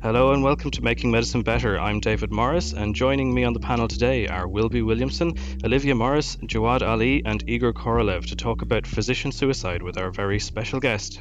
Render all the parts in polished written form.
Hello and welcome to Making Medicine Better. I'm David Morris, and joining me on the panel today are Wilby Williamson, Olivia Morris, Jawad Ali, and Igor Korolev to talk about physician suicide with our very special guest.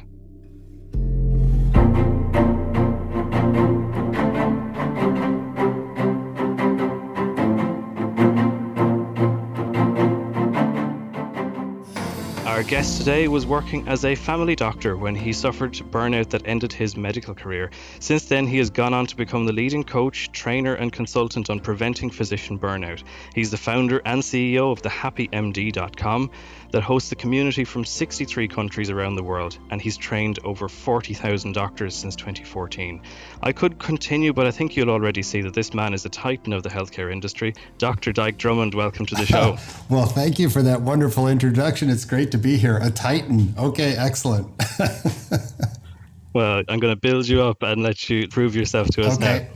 Our guest today was working as a family doctor when he suffered burnout that ended his medical career. Since then, he has gone on to become the leading coach, trainer, and consultant on preventing physician burnout. He's the founder and CEO of the happymd.com that hosts a community from 63 countries around the world, and he's trained over 40,000 doctors since 2014. I could continue, but I think you'll already see that this man is a titan of the healthcare industry. Dr. Dike Drummond, welcome to the show. Well, thank you for that wonderful introduction. It's great to be here. A titan. Okay, excellent. Well, I'm going to build you up and let you prove yourself to us now.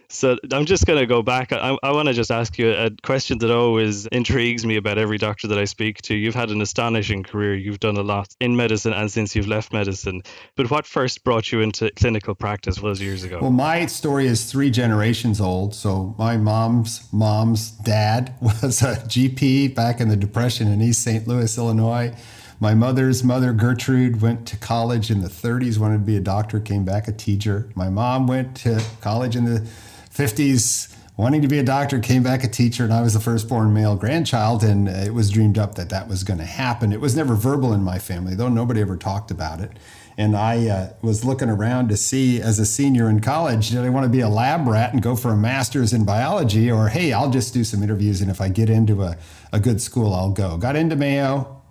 So I'm just going to go back. I want to just ask you a question that always intrigues me about every doctor that I speak to. You've had an astonishing career. You've done a lot in medicine and since you've left medicine. But what first brought you into clinical practice was years ago? Well, my story is 3 generations old. So my mom's dad was a GP back in the Depression in East St. Louis, Illinois. My mother's mother, Gertrude, went to college in the 30s, wanted to be a doctor, came back a teacher. My mom went to college in the 50s, wanting to be a doctor, came back a teacher, and I was the firstborn male grandchild, and it was dreamed up that that was going to happen. It was never verbal in my family, though nobody ever talked about it. And I was looking around to see, as a senior in college, did I want to be a lab rat and go for a master's in biology, or, hey, I'll just do some interviews, and if I get into a good school, I'll go. Got into Mayo.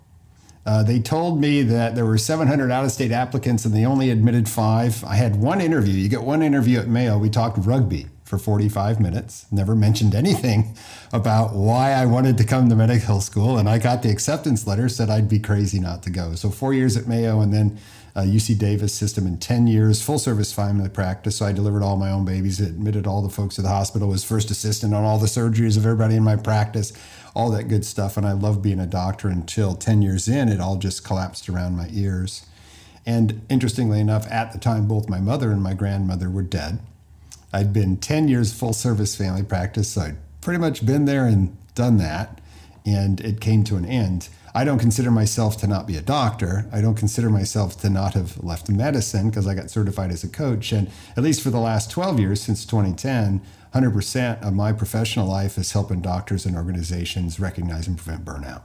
They told me that there were 700 out-of-state applicants, and they only admitted 5. I had one interview. You get one interview at Mayo. We talked rugby for 45 minutes, never mentioned anything about why I wanted to come to medical school. And I got the acceptance letter, said I'd be crazy not to go. So 4 years at Mayo and then UC Davis system in 10 years, full service family practice. So I delivered all my own babies, admitted all the folks to the hospital, was first assistant on all the surgeries of everybody in my practice, all that good stuff. And I loved being a doctor until 10 years in, it all just collapsed around my ears. And interestingly enough, at the time, both my mother and my grandmother were dead. I'd been 10 years full service family practice, so I'd pretty much been there and done that, and it came to an end. I don't consider myself to not be a doctor. I don't consider myself to not have left medicine because I got certified as a coach. And at least for the last 12 years, since 2010, 100% of my professional life is helping doctors and organizations recognize and prevent burnout.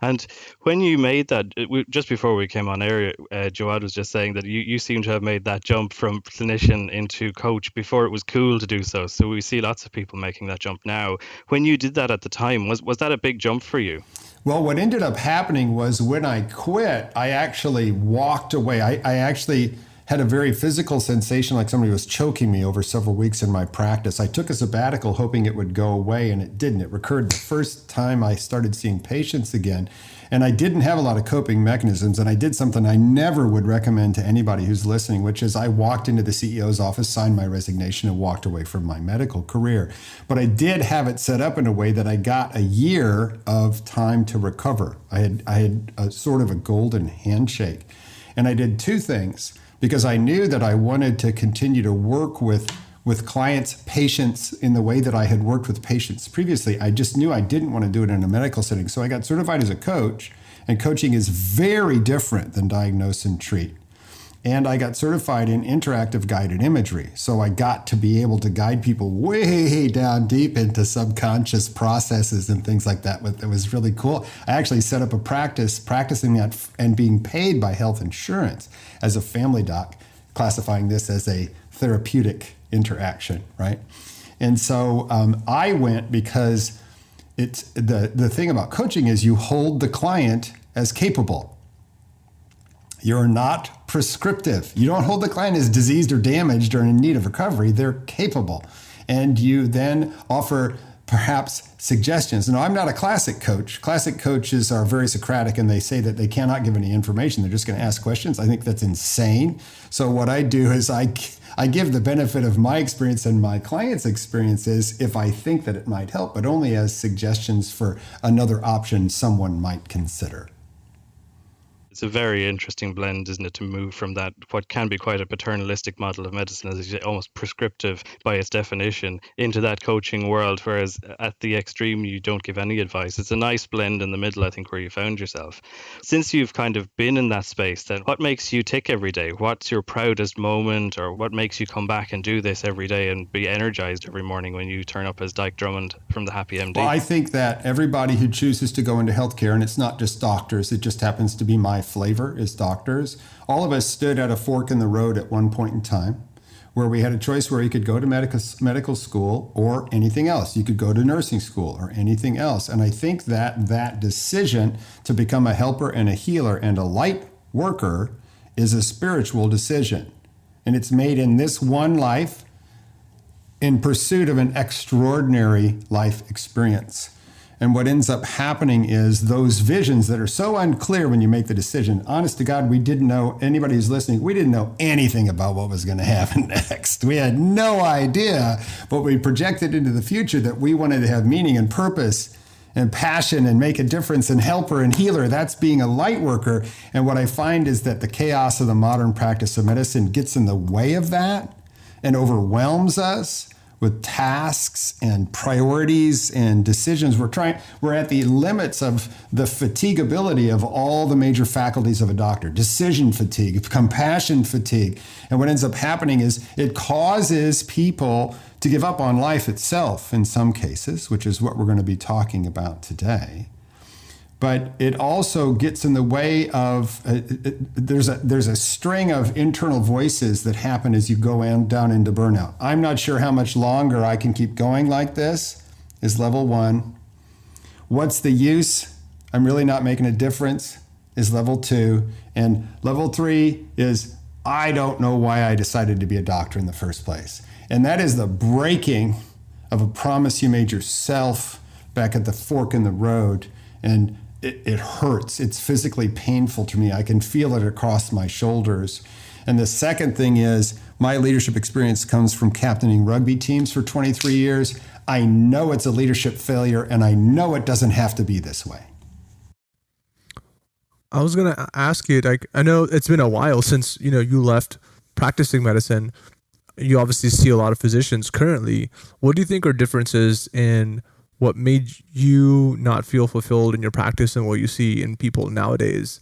And when you made that, just before we came on air, Jawad was just saying that you seem to have made that jump from clinician into coach before it was cool to do so. So we see lots of people making that jump now. When you did that at the time, was that a big jump for you? Well, what ended up happening was when I quit, I actually walked away. I actually had a very physical sensation like somebody was choking me over several weeks in my practice. I took a sabbatical hoping it would go away, and it didn't. It recurred the first time I started seeing patients again. And I didn't have a lot of coping mechanisms, and I did something I never would recommend to anybody who's listening, which is I walked into the CEO's office, signed my resignation, and walked away from my medical career. But I did have it set up in a way that I got a year of time to recover. I had a sort of a golden handshake. And I did 2 things. Because I knew that I wanted to continue to work with clients, patients in the way that I had worked with patients previously. I just knew I didn't want to do it in a medical setting. So I got certified as a coach, and coaching is very different than diagnose and treat. And I got certified in interactive guided imagery. So I got to be able to guide people way down deep into subconscious processes and things like that. It was really cool. I actually set up a practice practicing that and being paid by health insurance as a family doc, classifying this as a therapeutic interaction, right? And so I went because it's the thing about coaching is you hold the client as capable. You're not prescriptive. You don't hold the client as diseased or damaged or in need of recovery. They're capable. And you then offer perhaps suggestions. Now, I'm not a classic coach. Classic coaches are very Socratic, and they say that they cannot give any information. They're just going to ask questions. I think that's insane. So what I do is I give the benefit of my experience and my client's experiences if I think that it might help, but only as suggestions for another option someone might consider. It's a very interesting blend, isn't it, to move from that, what can be quite a paternalistic model of medicine, as you say, almost prescriptive by its definition, into that coaching world, whereas at the extreme, you don't give any advice. It's a nice blend in the middle, I think, where you found yourself. Since you've kind of been in that space, then what makes you tick every day? What's your proudest moment, or what makes you come back and do this every day and be energized every morning when you turn up as Dike Drummond from the Happy MD? Well, I think that everybody who chooses to go into healthcare, and it's not just doctors, it just happens to be my flavor is doctors. All of us stood at a fork in the road at one point in time where we had a choice where you could go to medical school or anything else. You could go to nursing school or anything else. And I think that that decision to become a helper and a healer and a light worker is a spiritual decision. And it's made in this one life in pursuit of an extraordinary life experience. And what ends up happening is those visions that are so unclear when you make the decision. Honest to God, we didn't know, anybody who's listening, we didn't know anything about what was going to happen next. We had no idea, but we projected into the future that we wanted to have meaning and purpose and passion and make a difference and helper and healer. That's being a light worker. And what I find is that the chaos of the modern practice of medicine gets in the way of that and overwhelms us with tasks and priorities and decisions. We're at the limits of the fatigability of all the major faculties of a doctor. Decision fatigue, compassion fatigue. And what ends up happening is it causes people to give up on life itself in some cases, which is what we're going to be talking about today. But it also gets in the way of, there's a string of internal voices that happen as you go down into burnout. I'm not sure how much longer I can keep going like this, is level one. What's the use? I'm really not making a difference, is level two. And level three is, I don't know why I decided to be a doctor in the first place. And that is the breaking of a promise you made yourself back at the fork in the road. And it hurts. It's physically painful to me. I can feel it across my shoulders. And the second thing is my leadership experience comes from captaining rugby teams for 23 years. I know it's a leadership failure, and I know it doesn't have to be this way. I was going to ask you, like, I know it's been a while since, you left practicing medicine. You obviously see a lot of physicians currently. What do you think are differences in what made you not feel fulfilled in your practice and what you see in people nowadays?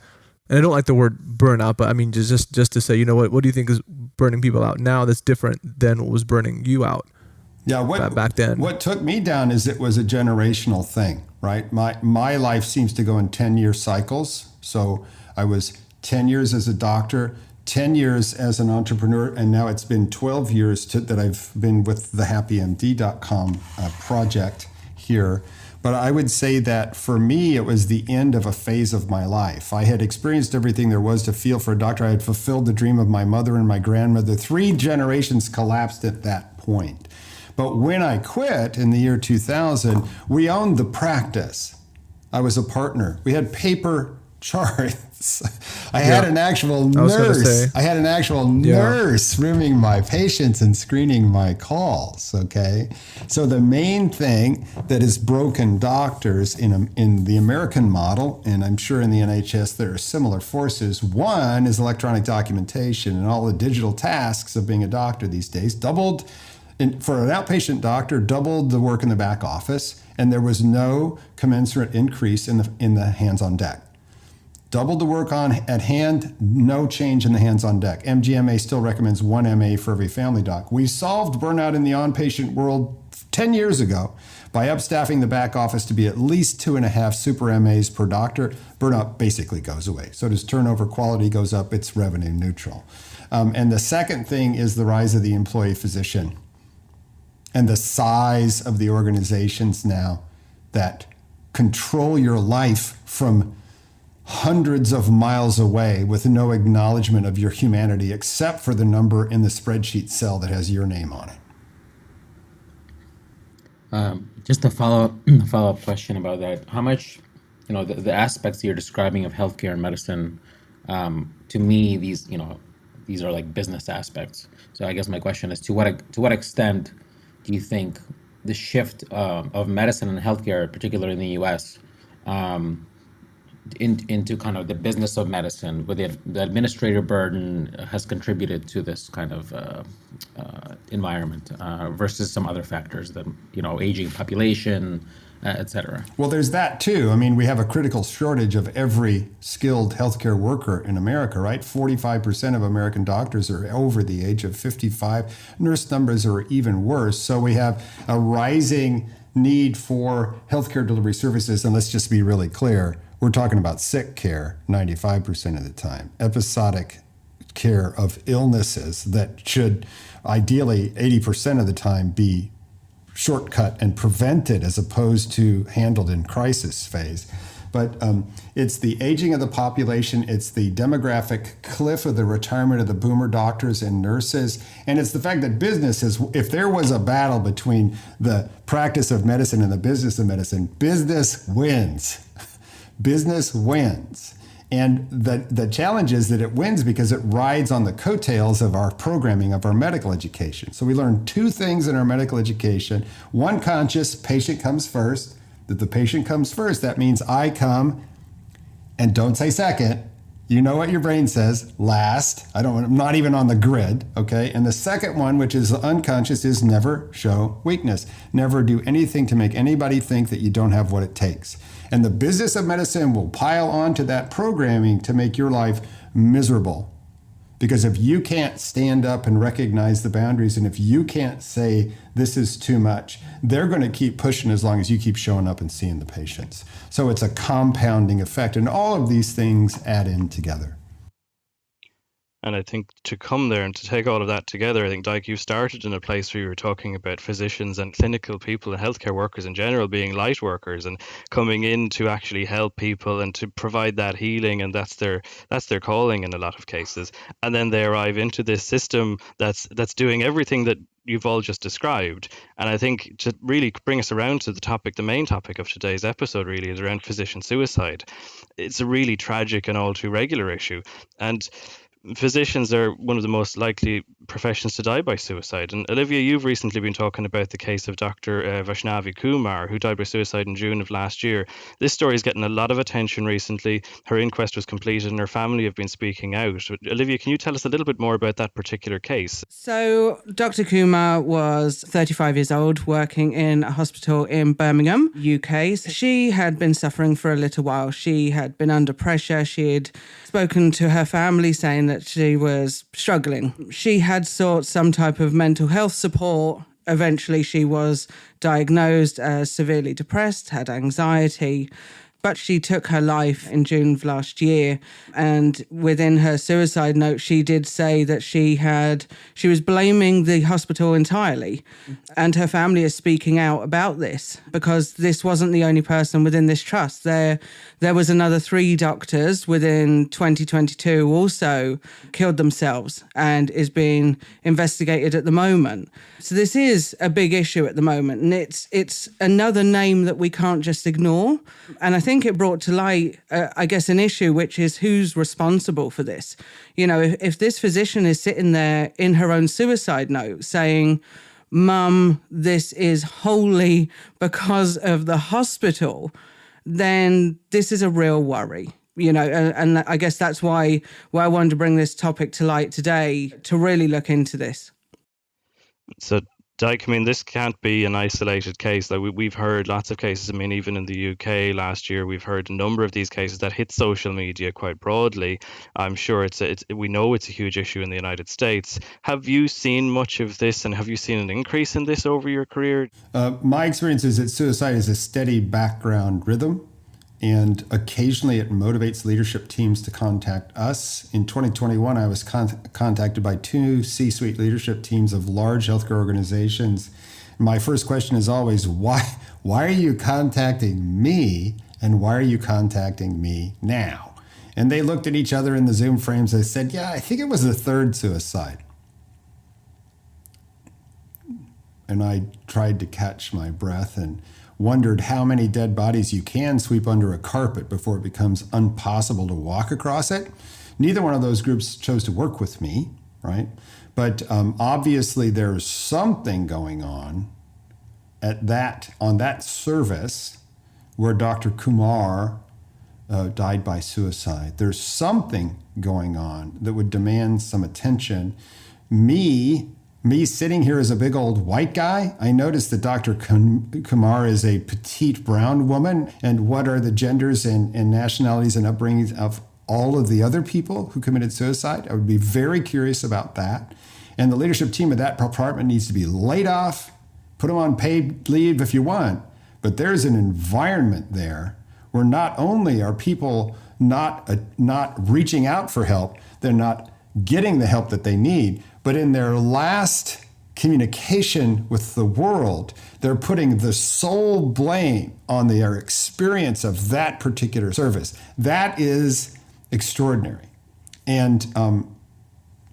And I don't like the word burnout, but I mean, just to say, what do you think is burning people out now that's different than what was burning you out? Yeah, back then? What took me down is it was a generational thing, right? My life seems to go in 10-year cycles. So I was 10 years as a doctor, 10 years as an entrepreneur, and now it's been 12 years that I've been with the happymd.com project here. But I would say that for me, it was the end of a phase of my life. I had experienced everything there was to feel for a doctor. I had fulfilled the dream of my mother and my grandmother. 3 generations collapsed at that point. But when I quit in the year 2000, we owned the practice. I was a partner. We had paper charts. I had an actual nurse. I had an actual nurse rooming my patients and screening my calls. Okay. So the main thing that has broken doctors in the American model, and I'm sure in the NHS there are similar forces. One is electronic documentation, and all the digital tasks of being a doctor these days doubled. For an outpatient doctor, doubled the work in the back office, and there was no commensurate increase in the hands on deck. Doubled the work at hand, no change in the hands on deck. MGMA still recommends 1 MA for every family doc. We solved burnout in the on-patient world 10 years ago by upstaffing the back office to be at least 2.5 super MAs per doctor. Burnout basically goes away. So does turnover, quality goes up, it's revenue neutral. And the second thing is the rise of the employee physician and the size of the organizations now that control your life from hundreds of miles away with no acknowledgement of your humanity except for the number in the spreadsheet cell that has your name on it. Just a follow-up question about that. How much, the aspects you're describing of healthcare and medicine, to me, these are like business aspects. So I guess my question is, to what extent do you think the shift of medicine and healthcare, particularly in the U.S., into kind of the business of medicine, where the administrative burden has contributed to this kind of environment versus some other factors that, aging population, et cetera. Well, there's that too. I mean, we have a critical shortage of every skilled healthcare worker in America, right? 45% of American doctors are over the age of 55. Nurse numbers are even worse. So we have a rising need for healthcare delivery services. And let's just be really clear. We're talking about sick care 95% of the time, episodic care of illnesses that should ideally 80% of the time be shortcut and prevented as opposed to handled in crisis phase. But it's the aging of the population, it's the demographic cliff of the retirement of the boomer doctors and nurses, and it's the fact that businesses, if there was a battle between the practice of medicine and the business of medicine, business wins. Business wins. And the challenge is that it wins because it rides on the coattails of our programming of our medical education. So we learn two things in our medical education. One, conscious, patient comes first. That the patient comes first. That means I come, and don't say second. You know what your brain says, last. I'm not even on the grid, okay? And the second one, which is unconscious, is never show weakness. Never do anything to make anybody think that you don't have what it takes. And the business of medicine will pile onto that programming to make your life miserable. Because if you can't stand up and recognize the boundaries, and if you can't say this is too much, they're going to keep pushing as long as you keep showing up and seeing the patients. So it's a compounding effect, and all of these things add in together. And I think to come there and to take all of that together, I think, Dike, you started in a place where you were talking about physicians and clinical people and healthcare workers in general being light workers and coming in to actually help people and to provide that healing, and that's their calling in a lot of cases. And then they arrive into this system that's doing everything that you've all just described. And I think to really bring us around to the main topic of today's episode really is around physician suicide. It's a really tragic and all too regular issue. And physicians are one of the most likely professions to die by suicide. And Olivia, you've recently been talking about the case of Dr. Vaishnavi Kumar, who died by suicide in June of last year. This story is getting a lot of attention recently. Her inquest was completed and her family have been speaking out. Olivia, can you tell us a little bit more about that particular case? So Dr. Kumar was 35 years old, working in a hospital in Birmingham, UK. She had been suffering for a little while. She had been under pressure. She had spoken to her family saying that she was struggling. She had sought some type of mental health support. Eventually, she was diagnosed as severely depressed, had anxiety, but she took her life in June of last year. And within her suicide note, she did say that she was blaming the hospital entirely. And her family is speaking out about this because this wasn't the only person within this trust. There was another 3 doctors within 2022 also killed themselves and is being investigated at the moment. So this is a big issue at the moment, and it's another name that we can't just ignore. And I think it brought to light, an issue, which is who's responsible for this. You know, if this physician is sitting there in her own suicide note saying, "Mum, this is wholly because of the hospital," then this is a real worry. You know, and I guess that's why I wanted to bring this topic to light today, to really look into this. So, Dike, I mean, this can't be an isolated case. Like we've heard lots of cases. I mean, even in the UK last year, we've heard a number of these cases that hit social media quite broadly. I'm sure we know it's a huge issue in the United States. Have you seen much of this, and have you seen an increase in this over your career? My experience is that suicide is a steady background rhythm, and occasionally it motivates leadership teams to contact us. In 2021, I was contacted by 2 C-suite leadership teams of large healthcare organizations. My first question is always, why are you contacting me, and why are you contacting me now? And they looked at each other in the Zoom frames. They said, yeah, I think it was the 3rd suicide. And I tried to catch my breath and wondered how many dead bodies you can sweep under a carpet before it becomes impossible to walk across it. Neither one of those groups chose to work with me, right? But obviously there's something going on on that service where Dr. Kumar died by suicide. There's something going on that would demand some attention. Me sitting here as a big old white guy, I noticed that Dr. Kumar is a petite brown woman. And what are the genders and nationalities and upbringings of all of the other people who committed suicide? I would be very curious about that. And the leadership team of that department needs to be laid off, put them on paid leave if you want. But there's an environment there where not only are people not reaching out for help, they're not getting the help that they need, but in their last communication with the world, they're putting the sole blame on their experience of that particular service. That is extraordinary. And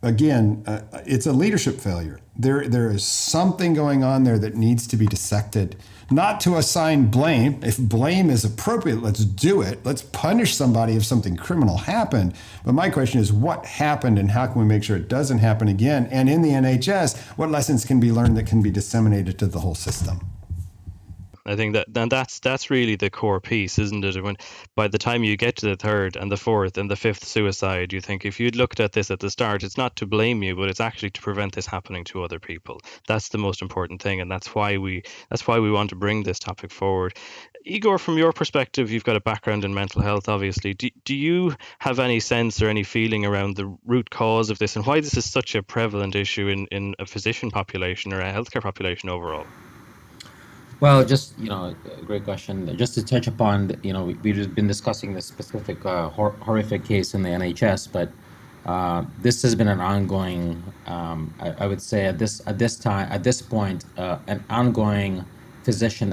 again, it's a leadership failure. There is something going on there that needs to be dissected. Not to assign blame. If blame is appropriate, let's do it. Let's punish somebody if something criminal happened. But my question is, what happened and how can we make sure it doesn't happen again? And in the NHS, what lessons can be learned that can be disseminated to the whole system? I think that's really the core piece, isn't it? When by the time you get to the third and the fourth and the fifth suicide, you think if you'd looked at this at the start, it's not to blame you, but it's actually to prevent this happening to other people. That's the most important thing, and that's why we want to bring this topic forward. Igor, from your perspective, you've got a background in mental health, obviously. Do you have any sense or any feeling around the root cause of this and why this is such a prevalent issue in a physician population or a healthcare population overall? Well, just, great question. Just to touch upon, we've been discussing this specific horrific case in the NHS, but this has been an ongoing, I would say at this point, an ongoing physician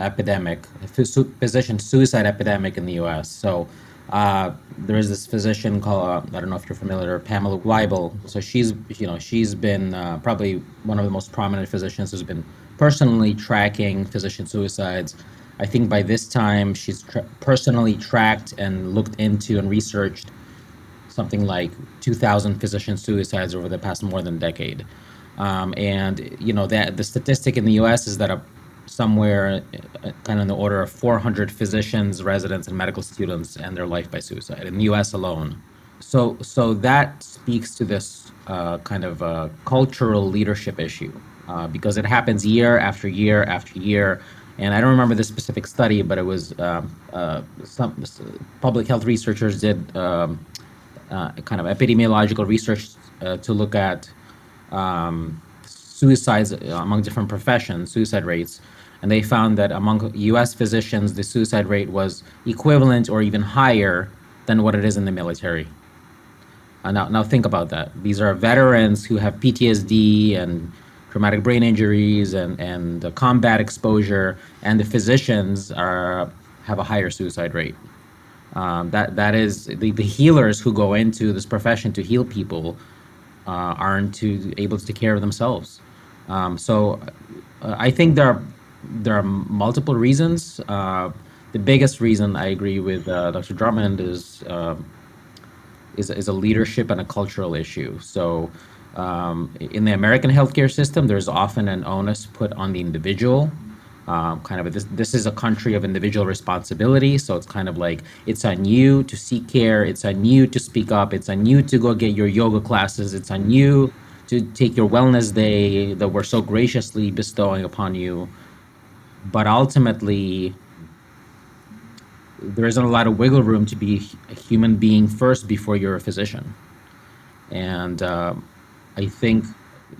suicide epidemic in the U.S. So there is this physician called, I don't know if you're familiar, Pamela Weibel. So she's been probably one of the most prominent physicians who's been personally tracking physician suicides. I think by this time she's personally tracked and looked into and researched something like 2,000 physician suicides over the past more than a decade. And that the statistic in the U.S. is that somewhere kind of in the order of 400 physicians, residents, and medical students end their life by suicide in the U.S. alone. So that speaks to this kind of cultural leadership issue. Because it happens year after year after year. And I don't remember the specific study, but it was some public health researchers did kind of epidemiological research to look at suicides among different professions, suicide rates. And they found that among US physicians, the suicide rate was equivalent or even higher than what it is in the military. Now think about that. These are veterans who have PTSD and traumatic brain injuries and the combat exposure, and the physicians have a higher suicide rate. That is the healers who go into this profession to heal people aren't able to take care of themselves. So I think there are multiple reasons. The biggest reason, I agree with Dr. Drummond, is a leadership and a cultural issue. So in the American healthcare system, there's often an onus put on the individual. This is a country of individual responsibility. So it's kind of like, it's on you to seek care. It's on you to speak up. It's on you to go get your yoga classes. It's on you to take your wellness day that we're so graciously bestowing upon you. But ultimately, there isn't a lot of wiggle room to be a human being first before you're a physician. And I think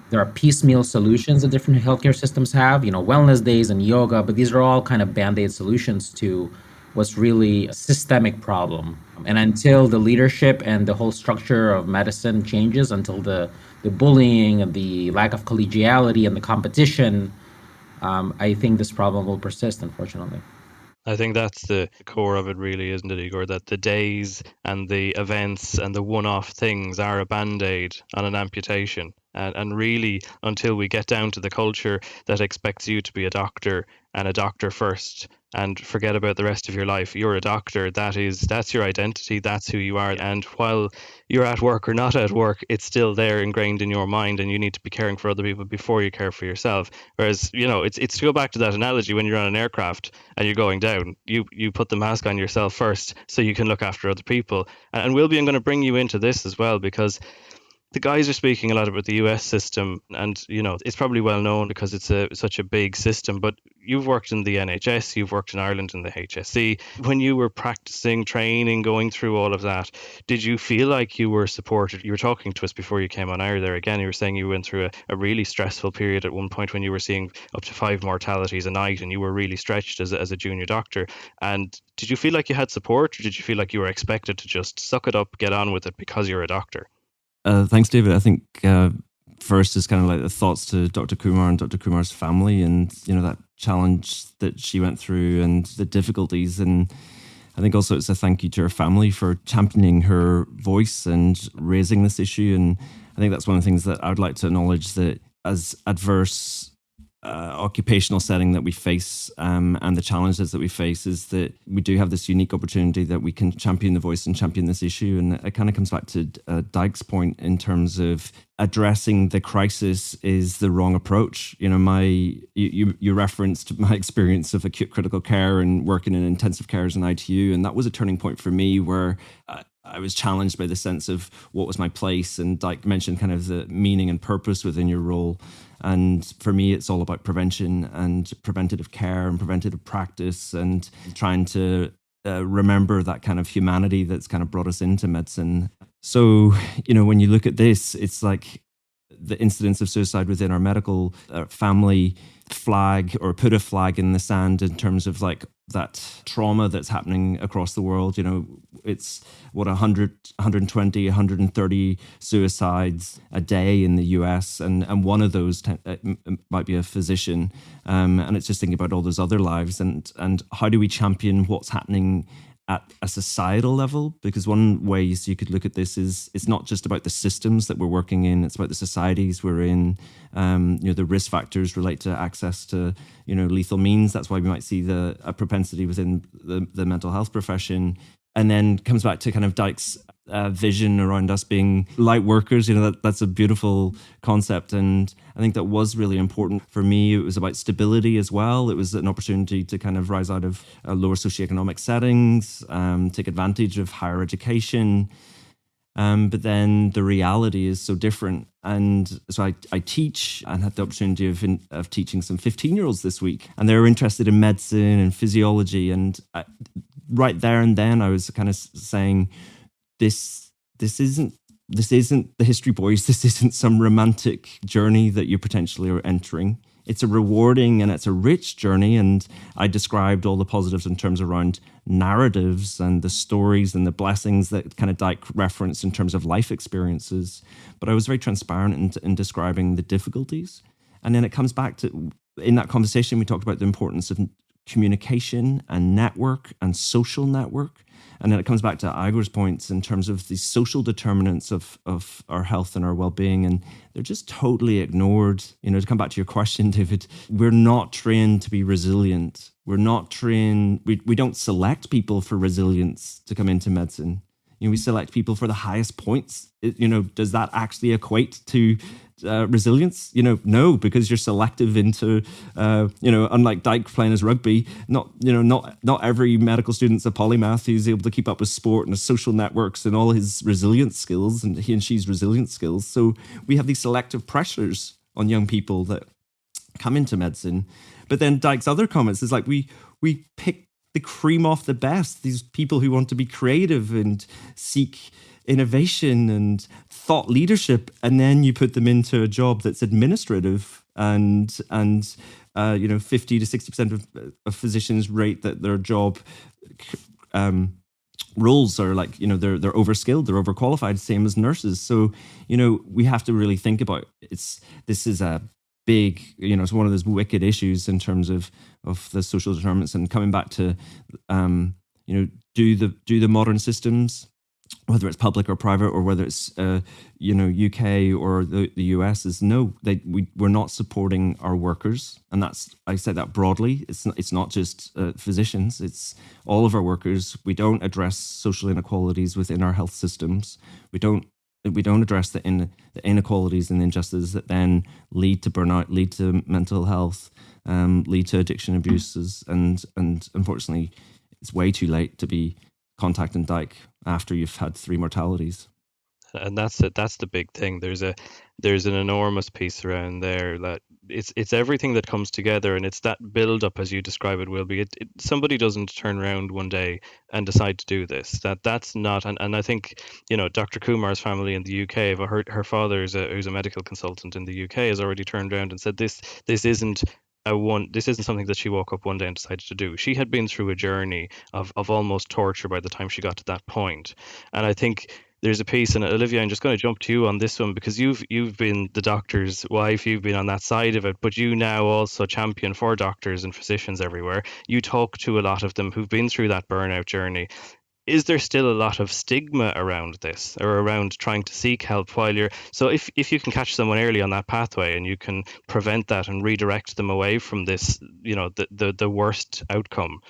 there are piecemeal solutions that different healthcare systems have, wellness days and yoga, but these are all kind of band-aid solutions to what's really a systemic problem. And until the leadership and the whole structure of medicine changes, until the bullying and the lack of collegiality and the competition, I think this problem will persist, unfortunately. I think that's the core of it, really, isn't it, Igor? That the days and the events and the one-off things are a band-aid on an amputation. And really, until we get down to the culture that expects you to be a doctor and a doctor first, and forget about the rest of your life. You're a doctor. That's your identity. That's who you are. And while you're at work or not at work, it's still there ingrained in your mind, and you need to be caring for other people before you care for yourself. Whereas, it's to go back to that analogy, when you're on an aircraft and you're going down, you put the mask on yourself first so you can look after other people. And Wilby, I'm going to bring you into this as well, because the guys are speaking a lot about the US system, and it's probably well known because it's such a big system. But you've worked in the NHS, you've worked in Ireland in the HSE. When you were practicing, training, going through all of that, did you feel like you were supported? You were talking to us before you came on air there again. You were saying you went through a really stressful period at one point when you were seeing up to 5 mortalities a night, and you were really stretched as a junior doctor. And did you feel like you had support, or did you feel like you were expected to just suck it up, get on with it because you're a doctor? Thanks, David. I think first is kind of like the thoughts to Dr. Kumar and Dr. Kumar's family, and that challenge that she went through and the difficulties. And I think also it's a thank you to her family for championing her voice and raising this issue. And I think that's one of the things that I would like to acknowledge, that as adverse occupational setting that we face and the challenges that we face, is that we do have this unique opportunity that we can champion the voice and champion this issue. And it kind of comes back to Dike's point in terms of addressing the crisis is the wrong approach. You referenced my experience of acute critical care and working in intensive care as an ITU, and that was a turning point for me where I was challenged by the sense of what was my place. And Dike mentioned kind of the meaning and purpose within your role. And for me, it's all about prevention and preventative care and preventative practice, and trying to remember that kind of humanity that's kind of brought us into medicine. So, when you look at this, it's like the incidence of suicide within our medical family flag, or put a flag in the sand in terms of like that trauma that's happening across the world. It's 100, 120, 130 suicides a day in the US, and one of those might be a physician. And it's just thinking about all those other lives, and how do we champion what's happening at a societal level? Because one way you could look at this is it's not just about the systems that we're working in, it's about the societies we're in. The risk factors relate to access to lethal means. That's why we might see a propensity within the mental health profession. And then comes back to kind of Dike's vision around us being light workers. That's a beautiful concept, and I think that was really important for me. It was about stability as well. It was an opportunity to kind of rise out of lower socioeconomic settings, take advantage of higher education. But then the reality is so different. And so I teach, and had the opportunity of teaching some 15-year-olds this week, and they were interested in medicine and physiology. And right there and then I was kind of saying, this isn't the history, boys. This isn't some romantic journey that you potentially are entering. It's a rewarding and it's a rich journey. And I described all the positives in terms around narratives and the stories and the blessings that kind of Dike referenced in terms of life experiences. But I was very transparent in describing the difficulties. And then it comes back to, in that conversation, we talked about the importance of communication and network and social network. And then it comes back to Igor's points in terms of the social determinants of our health and our well-being, and they're just totally ignored. To come back to your question, David, we're not trained to be resilient. We're not trained, we don't select people for resilience to come into medicine. We select people for the highest points. Does that actually equate to resilience? No, because you're selective into, unlike Dike playing his rugby, not every medical student's a polymath who's able to keep up with sport and his social networks and all his resilience skills, and he and she's resilience skills. So we have these selective pressures on young people that come into medicine. But then Dike's other comments is like, we pick the cream off the best, these people who want to be creative and seek innovation and thought leadership, and then you put them into a job that's administrative, and 50 to 60% of physicians rate that their job roles are like, they're overskilled, they're overqualified, same as nurses. So we have to really think about this is a big, it's one of those wicked issues in terms of the social determinants. And coming back to do the modern systems whether it's public or private, or whether it's UK or the US, is no, we're not supporting our workers, and I say that broadly. It's not just physicians; it's all of our workers. We don't address social inequalities within our health systems. We don't address the inequalities and injustices that then lead to burnout, lead to mental health, lead to addiction abuses, and unfortunately, it's way too late to be contacting Dike after you've had 3 mortalities. And that's it. That's the big thing. There's an enormous piece around there that it's everything that comes together, and it's that build up as you describe it, will be. Somebody doesn't turn around one day and decide to do this. That's not. And I think Dr. Kumar's family in the UK. Her father who's a medical consultant in the UK has already turned around and said this isn't. This isn't something that she woke up one day and decided to do. She had been through a journey of almost torture by the time she got to that point. And I think there's a piece, and Olivia, I'm just going to jump to you on this one, because you've been the doctor's wife, you've been on that side of it, but you now also champion for doctors and physicians everywhere. You talk to a lot of them who've been through that burnout journey. Is there still a lot of stigma around this, or around trying to seek help while you're... So if you can catch someone early on that pathway and you can prevent that and redirect them away from this, the worst outcome,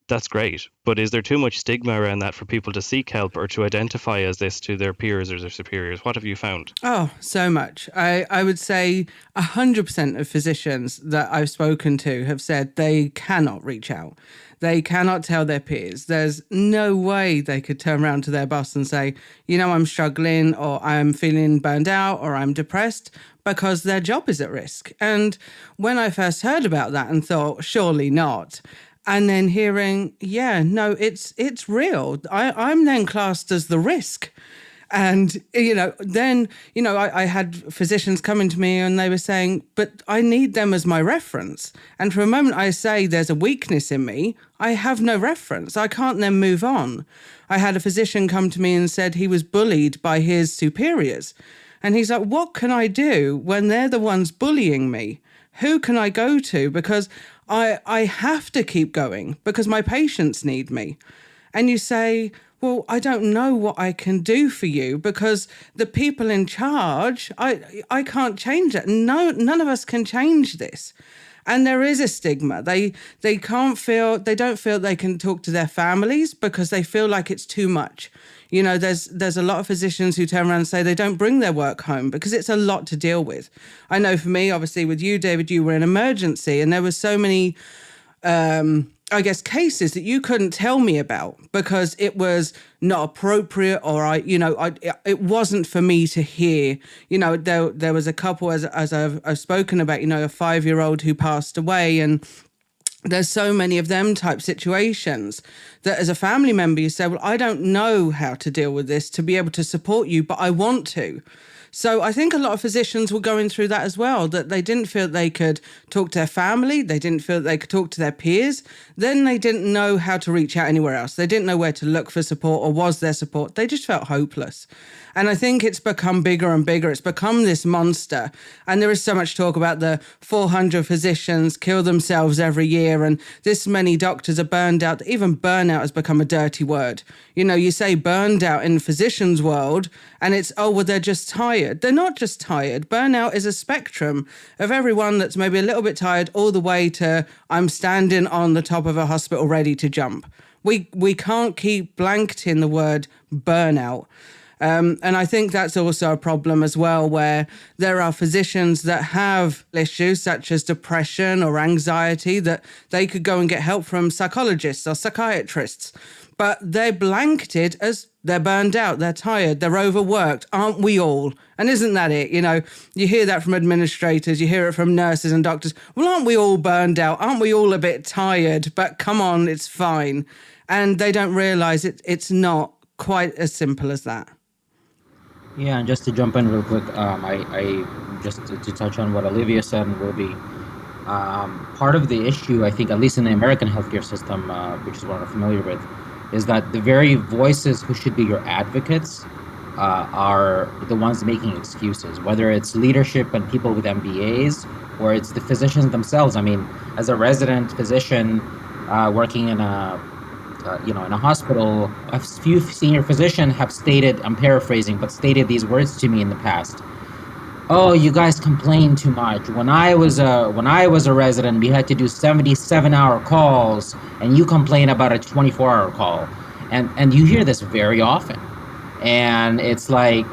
that's great. But is there too much stigma around that for people to seek help or to identify as this to their peers or their superiors? What have you found? Oh, so much. I would say 100% of physicians that I've spoken to have said they cannot reach out. They cannot tell their peers. There's no way they could turn around to their boss and say, I'm struggling, or I'm feeling burned out, or I'm depressed, because their job is at risk. And when I first heard about that and thought, surely not, and then hearing, it's real. I'm then classed as the risk. And, I had physicians coming to me and they were saying, but I need them as my reference. And for a moment I say there's a weakness in me, I have no reference. I can't then move on. I had a physician come to me and said he was bullied by his superiors. And he's like, what can I do when they're the ones bullying me? Who can I go to? Because I have to keep going because my patients need me. And you say, well, I don't know what I can do for you because the people in charge, I can't change it. No, none of us can change this. And there is a stigma. They don't feel they can talk to their families because they feel like it's too much. There's a lot of physicians who turn around and say they don't bring their work home because it's a lot to deal with. I know for me, obviously with you, David, you were in emergency and there were so many cases that you couldn't tell me about because it was not appropriate or it wasn't for me to hear. There was a couple, as I've spoken about, a 5-year-old who passed away, and there's so many of them type situations that as a family member, you say, well, I don't know how to deal with this to be able to support you, but I want to. So I think a lot of physicians were going through that as well, that they didn't feel they could talk to their family. They didn't feel they could talk to their peers. Then they didn't know how to reach out anywhere else. They didn't know where to look for support or was there support. They just felt hopeless. And I think it's become bigger and bigger. It's become this monster. And there is so much talk about the 400 physicians kill themselves every year and this many doctors are burned out. Even burnout has become a dirty word. You say burned out in the physicians' world and it's, they're just tired. They're not just tired. Burnout is a spectrum of everyone that's maybe a little bit tired all the way to I'm standing on the top of a hospital ready to jump. We can't keep blanketing the word burnout. And I think that's also a problem as well, where there are physicians that have issues such as depression or anxiety that they could go and get help from psychologists or psychiatrists, but they're blanketed as they're burned out, they're tired, they're overworked. Aren't we all? And isn't that it? You hear that from administrators, you hear it from nurses and doctors. Well, aren't we all burned out? Aren't we all a bit tired? But come on, it's fine. And they don't realize it's not quite as simple as that. Yeah, and just to jump in real quick, I just to touch on what Olivia said will be part of the issue, I think, at least in the American healthcare system, which is what I'm familiar with, is that the very voices who should be your advocates are the ones making excuses, whether it's leadership and people with MBAs or it's the physicians themselves. I mean, as a resident physician working in a in a hospital, a few senior physicians have stated, I'm paraphrasing, but stated these words to me in the past. Oh, you guys complain too much. When I was a resident, we had to do 77-hour calls, and you complain about a 24-hour call, and you hear this very often, and it's like,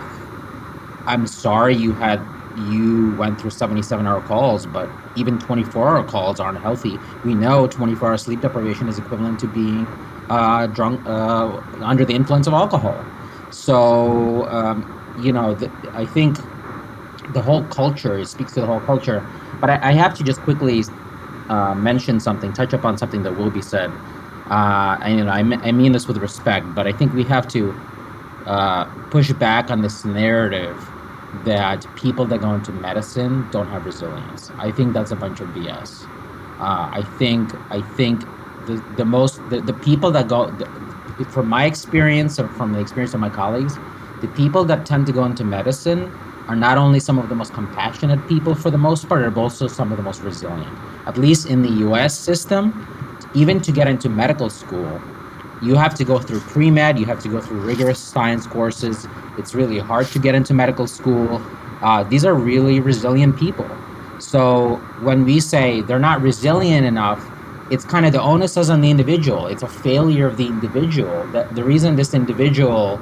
I'm sorry you went through 77-hour calls, but even 24-hour calls aren't healthy. We know 24-hour sleep deprivation is equivalent to being drunk under the influence of alcohol. So I think the whole culture, it speaks to the whole culture. But I have to just quickly touch upon something that will be said. I mean this with respect, but I think we have to push back on this narrative that people that go into medicine don't have resilience. I think that's a bunch of BS. I think the people that go, from my experience or from the experience of my colleagues, the people that tend to go into medicine are not only some of the most compassionate people for the most part, but also some of the most resilient. At least in the US system, even to get into medical school, you have to go through pre-med, you have to go through rigorous science courses. It's really hard to get into medical school. These are really resilient people. So when we say they're not resilient enough, it's kind of the onus is on the individual. It's a failure of the individual. That the reason this individual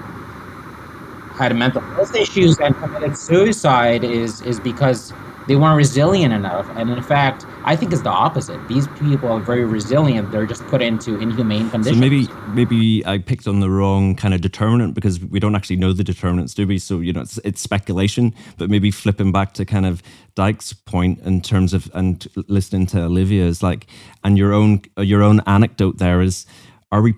had mental health issues and committed suicide is because they weren't resilient enough. And in fact, I think it's the opposite. These people are very resilient. They're just put into inhumane conditions. So maybe I picked on the wrong kind of determinant, because we don't actually know the determinants, do we? So, it's speculation, but maybe flipping back to kind of Dike's point in terms of, and listening to Olivia, is like, and your own anecdote there is, are we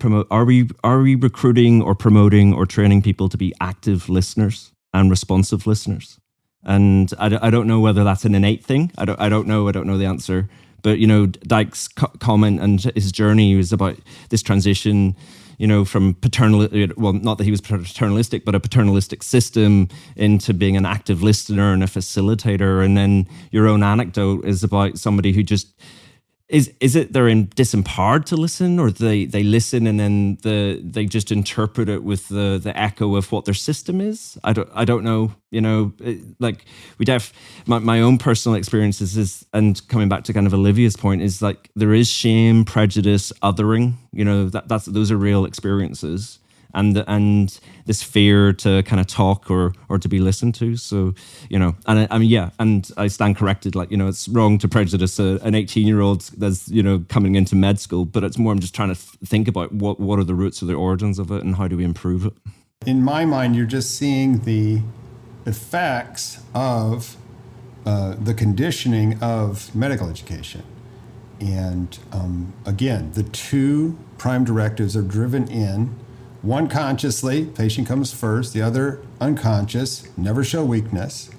recruiting or promoting or training people to be active listeners and responsive listeners? And I don't know whether that's an innate thing. I don't know the answer. But Dike's comment and his journey was about this transition, from not that he was paternalistic, but a paternalistic system into being an active listener and a facilitator. And then your own anecdote is about somebody who just is it they're disempowered to listen, or they listen and then they just interpret it with the echo of what their system is? I don't know. My own personal experiences is, and coming back to kind of Olivia's point, is like there is shame, prejudice, othering. Those are real experiences. And this fear to kind of talk or to be listened to. So, and I stand corrected, it's wrong to prejudice an 18-year-old that's, coming into med school, but it's more, I'm just trying to think about what are the roots or the origins of it and how do we improve it? In my mind, you're just seeing the effects of the conditioning of medical education. And again, the two prime directives are driven in. One consciously, patient comes first. The other unconscious, never show weakness.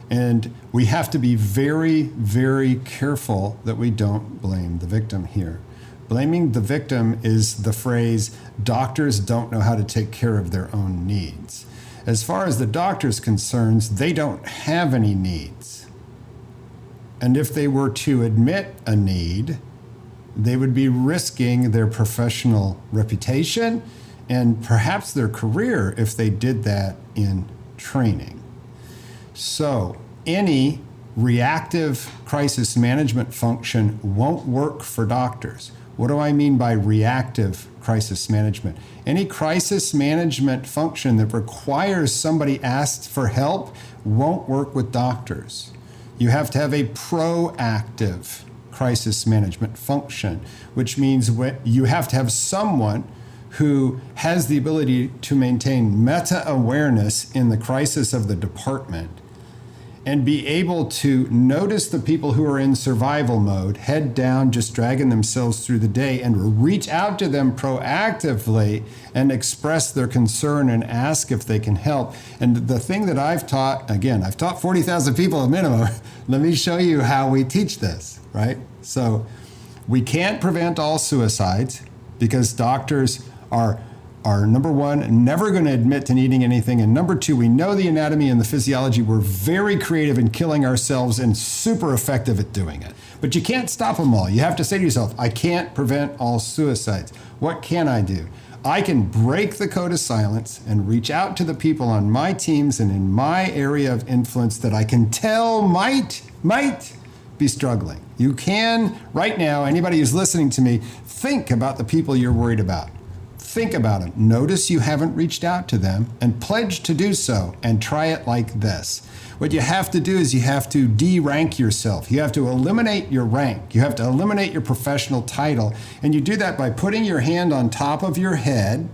And we have to be very, very careful that we don't blame the victim here. Blaming the victim is the phrase, doctors don't know how to take care of their own needs. As far as the doctor's concerned, they don't have any needs. And if they were to admit a need, they would be risking their professional reputation and perhaps their career if they did that in training. So any reactive crisis management function won't work for doctors. What do I mean by reactive crisis management? Any crisis management function that requires somebody asked for help won't work with doctors. You have to have a proactive crisis management function, which means you have to have someone who has the ability to maintain meta-awareness in the crisis of the department and be able to notice the people who are in survival mode, head down, just dragging themselves through the day, and reach out to them proactively and express their concern and ask if they can help. And the thing that I've taught 40,000 people a minimum. Let me show you how we teach this, right? So we can't prevent all suicides because doctors are are, number one, never going to admit to needing anything. And number two, we know the anatomy and the physiology. We're very creative in killing ourselves and super effective at doing it. But you can't stop them all. You have to say to yourself, I can't prevent all suicides. What can I do? I can break the code of silence and reach out to the people on my teams and in my area of influence that I can tell might be struggling. You can, right now, anybody who's listening to me, think about the people you're worried about. Think about them. Notice you haven't reached out to them and pledge to do so, and try it like this. What you have to do is you have to de-rank yourself. You have to eliminate your rank. You have to eliminate your professional title. And you do that by putting your hand on top of your head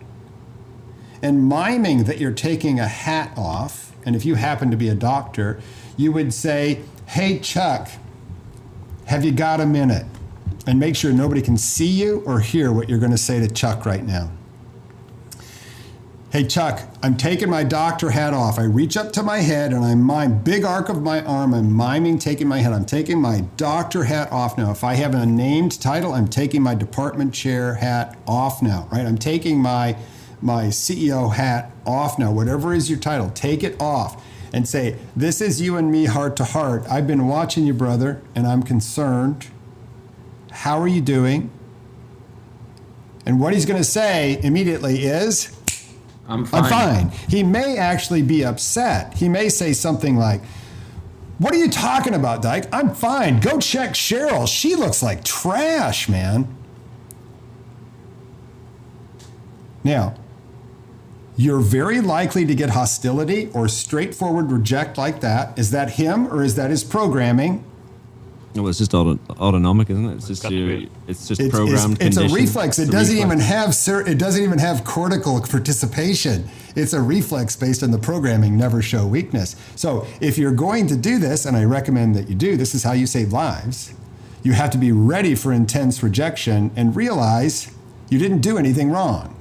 and miming that you're taking a hat off. And if you happen to be a doctor, you would say, hey, Chuck, have you got a minute? And make sure nobody can see you or hear what you're going to say to Chuck right now. Hey, Chuck, I'm taking my doctor hat off. I reach up to my head and I mime, big arc of my arm. I'm miming taking my head. I'm taking my doctor hat off now. If I have a named title, I'm taking my department chair hat off now, right? I'm taking my CEO hat off now. Whatever is your title, take it off and say, this is you and me heart to heart. I've been watching you, brother, and I'm concerned. How are you doing? And what he's going to say immediately is, I'm fine. I'm fine. He may actually be upset. He may say something like, what are you talking about, Dike? I'm fine. Go check Cheryl. She looks like trash, man. Now, you're very likely to get hostility or straightforward reject like that. Is that him or is that his programming? Well, it's just autonomic, isn't it? It's just programmed. It's a reflex. It doesn't even have cortical participation. It's a reflex based on the programming. Never show weakness. So if you're going to do this, and I recommend that you do, this is how you save lives. You have to be ready for intense rejection and realize you didn't do anything wrong.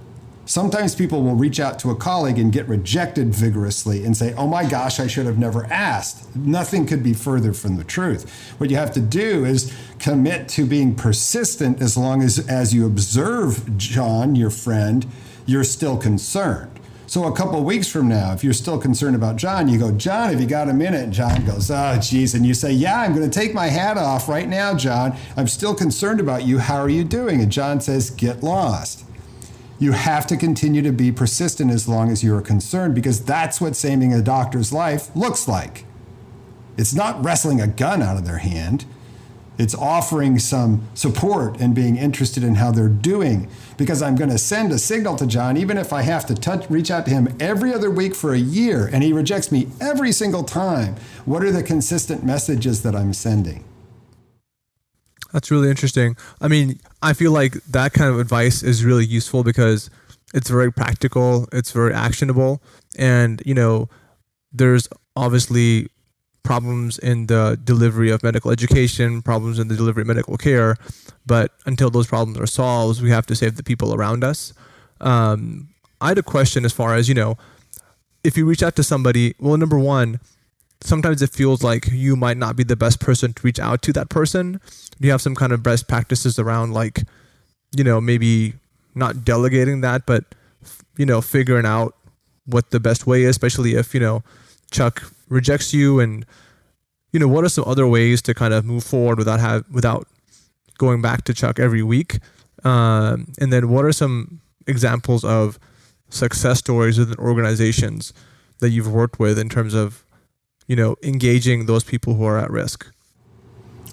Sometimes people will reach out to a colleague and get rejected vigorously and say, oh my gosh, I should have never asked. Nothing could be further from the truth. What you have to do is commit to being persistent as long as you observe John, your friend, you're still concerned. So a couple of weeks from now, if you're still concerned about John, you go, John, have you got a minute? And John goes, oh, geez. And you say, yeah, I'm going to take my hat off right now, John. I'm still concerned about you. How are you doing? And John says, get lost. You have to continue to be persistent as long as you're concerned, because that's what saving a doctor's life looks like. It's not wrestling a gun out of their hand. It's offering some support and being interested in how they're doing, because I'm going to send a signal to John, even if I have to reach out to him every other week for a year and he rejects me every single time. What are the consistent messages that I'm sending? That's really interesting. I mean, I feel like that kind of advice is really useful because it's very practical, it's very actionable, and, there's obviously problems in the delivery of medical education, problems in the delivery of medical care, but until those problems are solved, we have to save the people around us. I had a question as far as, if you reach out to somebody, well, number one, sometimes it feels like you might not be the best person to reach out to that person. Do you have some kind of best practices around, like, maybe not delegating that, but, figuring out what the best way is, especially if, Chuck rejects you, and, what are some other ways to kind of move forward without going back to Chuck every week? And then what are some examples of success stories within organizations that you've worked with in terms of, engaging those people who are at risk?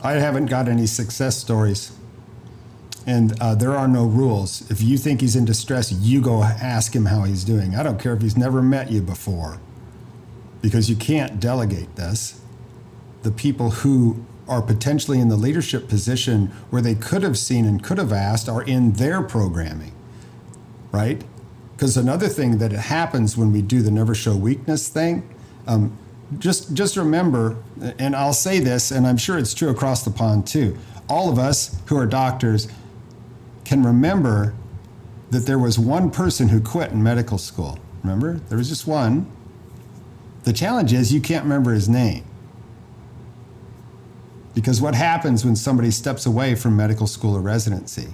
I haven't got any success stories. And there are no rules. If you think he's in distress, you go ask him how he's doing. I don't care if he's never met you before, because you can't delegate this. The people who are potentially in the leadership position where they could have seen and could have asked are in their programming, right? Because another thing that happens when we do the never show weakness thing, just remember, and I'll say this, and I'm sure it's true across the pond too, all of us who are doctors can remember that there was one person who quit in medical school. Remember? There was just one. The challenge is you can't remember his name. Because what happens when somebody steps away from medical school or residency?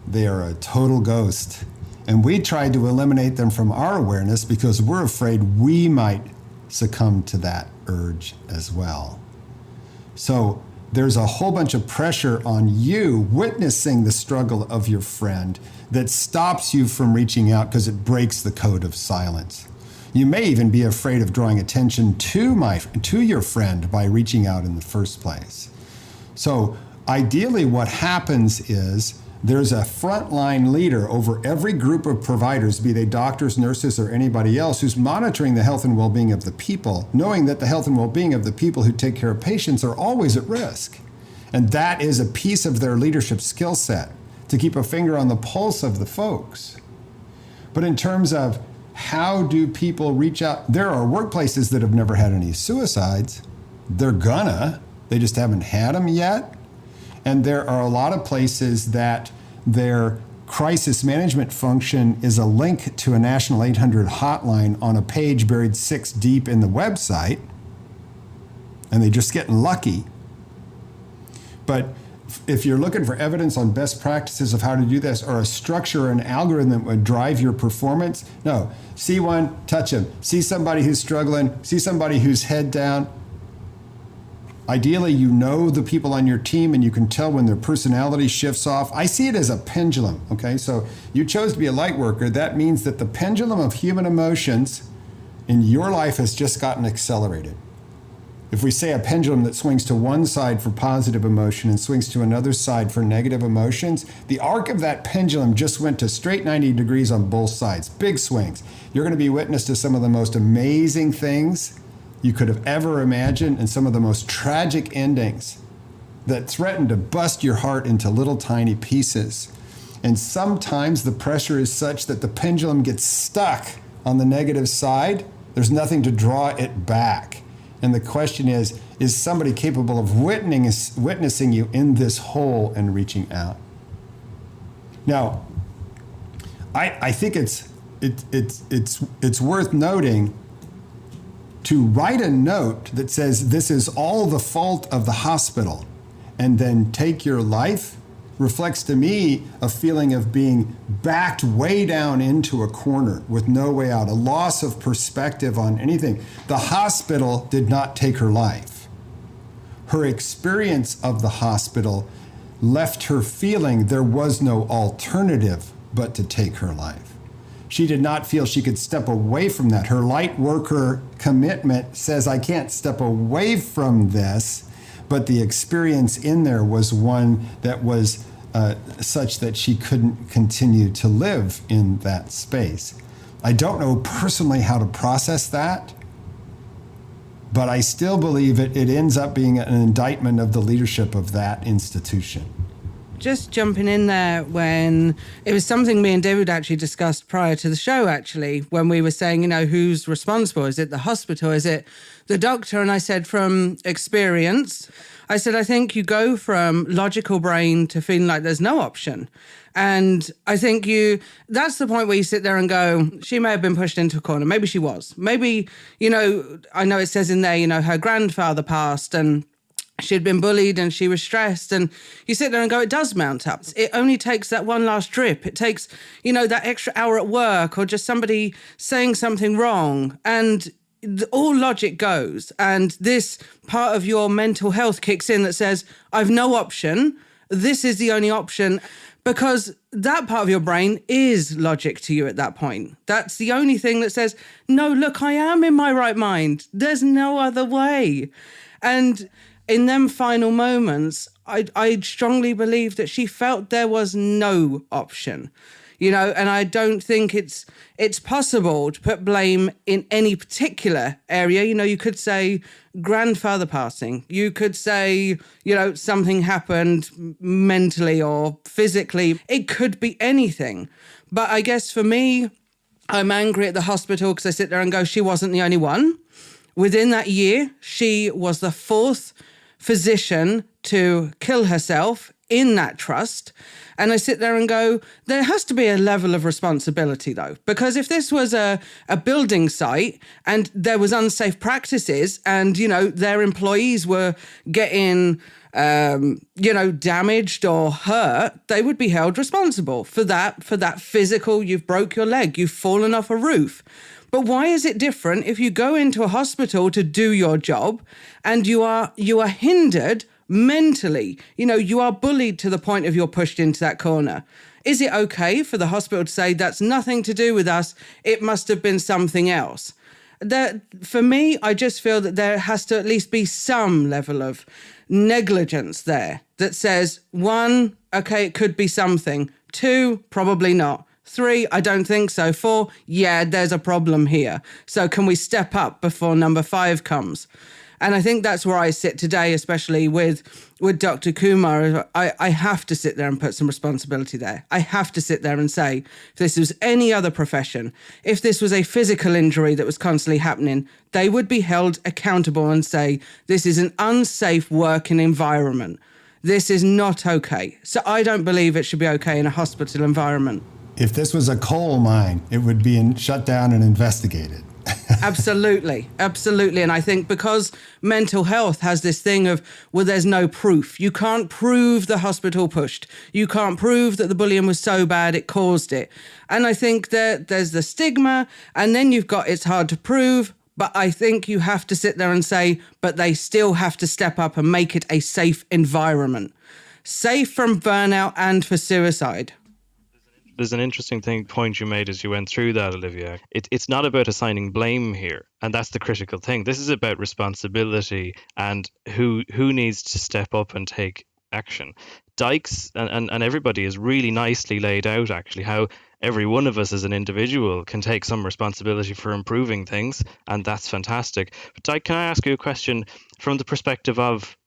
They are a total ghost. And we tried to eliminate them from our awareness because we're afraid we might succumb to that urge as well. So there's a whole bunch of pressure on you witnessing the struggle of your friend that stops you from reaching out because it breaks the code of silence. You may even be afraid of drawing attention to your friend by reaching out in the first place. So ideally what happens is there's a frontline leader over every group of providers, be they doctors, nurses, or anybody else, who's monitoring the health and well-being of the people, knowing that the health and well-being of the people who take care of patients are always at risk. And that is a piece of their leadership skill set, to keep a finger on the pulse of the folks. But in terms of how do people reach out, there are workplaces that have never had any suicides. They're gonna, they just haven't had them yet. And there are a lot of places that their crisis management function is a link to a National 800 hotline on a page buried 6 deep in the website, and they're just getting lucky. But if you're looking for evidence on best practices of how to do this, or a structure or an algorithm that would drive your performance, no. See one, touch them. See somebody who's struggling, see somebody who's head down. Ideally, you know the people on your team and you can tell when their personality shifts off. I see it as a pendulum, okay? So you chose to be a light worker. That means that the pendulum of human emotions in your life has just gotten accelerated. If we say a pendulum that swings to one side for positive emotion and swings to another side for negative emotions, the arc of that pendulum just went to straight 90 degrees on both sides, big swings. You're going to be witness to some of the most amazing things you could have ever imagined, and some of the most tragic endings that threaten to bust your heart into little tiny pieces. And sometimes the pressure is such that the pendulum gets stuck on the negative side. There's nothing to draw it back. And the question is somebody capable of witnessing you in this hole and reaching out? Now, I think it's worth noting to write a note that says this is all the fault of the hospital and then take your life reflects to me a feeling of being backed way down into a corner with no way out, a loss of perspective on anything. The hospital did not take her life. Her experience of the hospital left her feeling there was no alternative but to take her life. She did not feel she could step away from that. Her light worker commitment says, I can't step away from this, but the experience in there was one that was such that she couldn't continue to live in that space. I don't know personally how to process that, but I still believe it ends up being an indictment of the leadership of that institution. Just jumping in there, when it was something me and David actually discussed prior to the show, actually, when we were saying, who's responsible? Is it the hospital? Is it the doctor? And I said, from experience, I think you go from logical brain to feeling like there's no option. And I think that's the point where you sit there and go, she may have been pushed into a corner. Maybe she was. Maybe, I know it says in there, her grandfather passed and she'd been bullied and she was stressed, and you sit there and go, it does mount up. It only takes that one last trip. It takes, that extra hour at work, or just somebody saying something wrong, and all logic goes. And this part of your mental health kicks in that says, I've no option. This is the only option, because that part of your brain is logic to you at that point. That's the only thing that says, no, look, I am in my right mind. There's no other way. And in them final moments, I strongly believe that she felt there was no option, and I don't think it's possible to put blame in any particular area. You could say grandfather passing. You could say, something happened mentally or physically. It could be anything. But I guess for me, I'm angry at the hospital because I sit there and go, she wasn't the only one. Within that year, she was the fourth physician to kill herself in that trust. And I sit there and go, there has to be a level of responsibility, though, because if this was a building site and there was unsafe practices and, their employees were getting, damaged or hurt, they would be held responsible for that physical, you've broke your leg, you've fallen off a roof. But why is it different if you go into a hospital to do your job and you are hindered mentally? You are bullied to the point of you're pushed into that corner. Is it okay for the hospital to say that's nothing to do with us, it must have been something else? For me, I just feel that there has to at least be some level of negligence there that says, 1, okay, it could be something. 2, probably not. 3, I don't think so. 4, yeah, there's a problem here. So can we step up before number 5 comes? And I think that's where I sit today, especially with Dr. Kumar. I have to sit there and put some responsibility there. I have to sit there and say, if this was any other profession, if this was a physical injury that was constantly happening, they would be held accountable and say, this is an unsafe working environment. This is not okay. So I don't believe it should be okay in a hospital environment. If this was a coal mine, it would be shut down and investigated. Absolutely. And I think because mental health has this thing of, well, there's no proof. You can't prove the hospital pushed. You can't prove that the bullying was so bad it caused it. And I think that there's the stigma, and then you've got it's hard to prove. But I think you have to sit there and say, but they still have to step up and make it a safe environment. Safe from burnout and for suicide. There's an interesting point you made as you went through that, Olivia. It's not about assigning blame here, and that's the critical thing. This is about responsibility and who needs to step up and take action. Dike's and everybody is really nicely laid out, actually, how every one of us as an individual can take some responsibility for improving things, and that's fantastic. But Dike, can I ask you a question from the perspective of,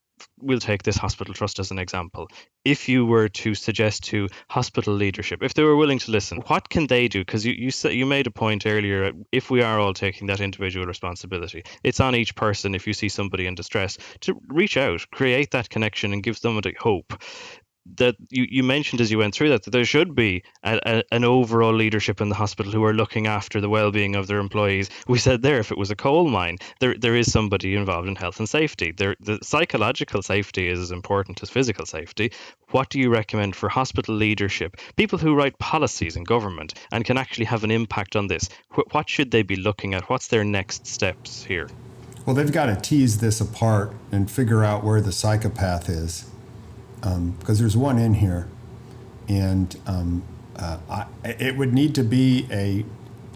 we'll take this hospital trust as an example. If you were to suggest to hospital leadership, if they were willing to listen, what can they do? Because you made a point earlier, if we are all taking that individual responsibility, it's on each person, if you see somebody in distress, to reach out, create that connection and give somebody hope. That you mentioned as you went through that there should be an overall leadership in the hospital who are looking after the well-being of their employees. We said there, if it was a coal mine, there is somebody involved in health and safety. The psychological safety is as important as physical safety. What do you recommend for hospital leadership, people who write policies in government and can actually have an impact on this? What should they be looking at? What's their next steps here? Well, they've got to tease this apart and figure out where the psychopath is. Because there's one in here, and it would need to be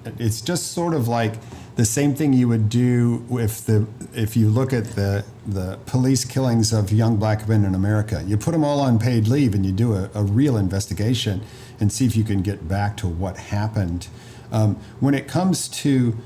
it's just sort of like the same thing you would do if you look at the police killings of young black men in America. You put them all on paid leave and you do a real investigation and see if you can get back to what happened. When it comes to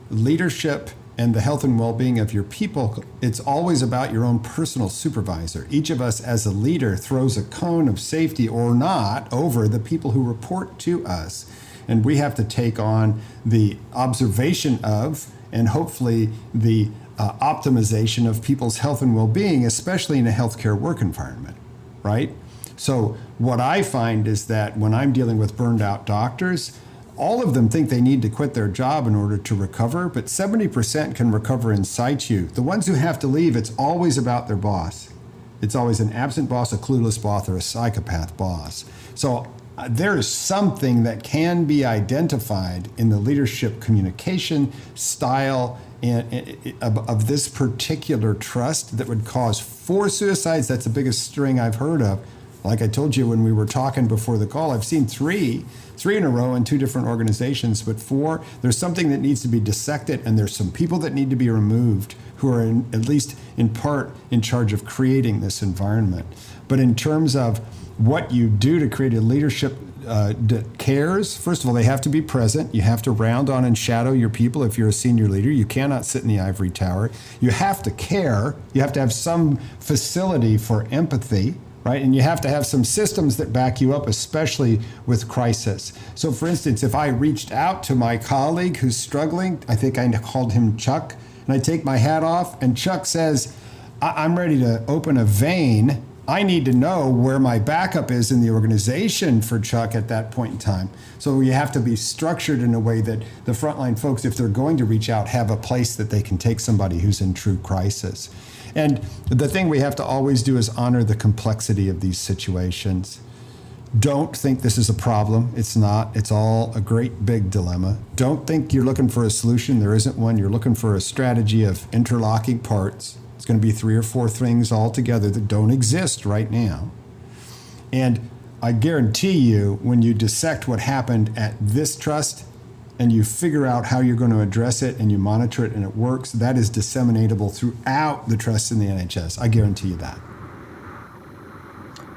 leadership and the health and well-being of your people, it's always about your own personal supervisor. Each of us as a leader throws a cone of safety or not over the people who report to us. And we have to take on the observation of and hopefully the optimization of people's health and well-being, especially in a healthcare work environment, right? So what I find is that when I'm dealing with burned out doctors, all of them think they need to quit their job in order to recover, but 70% can recover in situ. The ones who have to leave, it's always about their boss. It's always an absent boss, a clueless boss, or a psychopath boss. So there is something that can be identified in the leadership communication style of this particular trust that would cause 4 suicides. That's the biggest string I've heard of. Like I told you when we were talking before the call, I've seen three in a row in 2 different organizations, but 4, there's something that needs to be dissected, and there's some people that need to be removed who are at least in part in charge of creating this environment. But in terms of what you do to create a leadership that cares, first of all, they have to be present. You have to round on and shadow your people if you're a senior leader. You cannot sit in the ivory tower. You have to care. You have to have some facility for empathy, right? And you have to have some systems that back you up, especially with crisis. So for instance, if I reached out to my colleague who's struggling, I think I called him Chuck, and I take my hat off and Chuck says, I'm ready to open a vein I need to know where my backup is in the organization for Chuck at that point in time. So you have to be structured in a way that the frontline folks, if they're going to reach out, have a place that they can take somebody who's in true crisis. And the thing we have to always do is honor the complexity of these situations. Don't think this is a problem. It's not. It's all a great big dilemma. Don't think you're looking for a solution. There isn't one. You're looking for a strategy of interlocking parts. It's going to be 3 or 4 things all together that don't exist right now. And I guarantee you, when you dissect what happened at this trust and you figure out how you're going to address it and you monitor it and it works, that is disseminatable throughout the trusts in the NHS. I guarantee you that.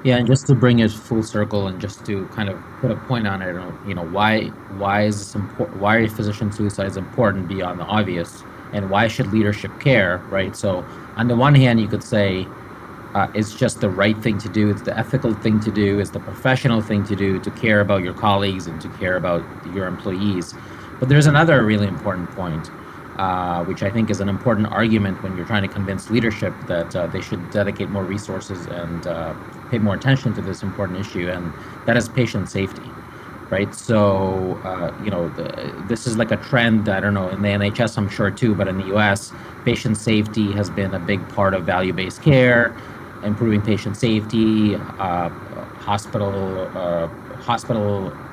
Yeah, and just to bring it full circle and just to kind of put a point on it, why is this important? Why are physician suicides important beyond the obvious, and why should leadership care, right? So, on the one hand, you could say it's just the right thing to do, it's the ethical thing to do, it's the professional thing to do, to care about your colleagues and to care about your employees. But there's another really important point, which I think is an important argument when you're trying to convince leadership that they should dedicate more resources and pay more attention to this important issue, and that is patient safety, right? So, this is like a trend, I don't know, in the NHS, I'm sure too, but in the US, patient safety has been a big part of value-based care, improving patient safety, hospital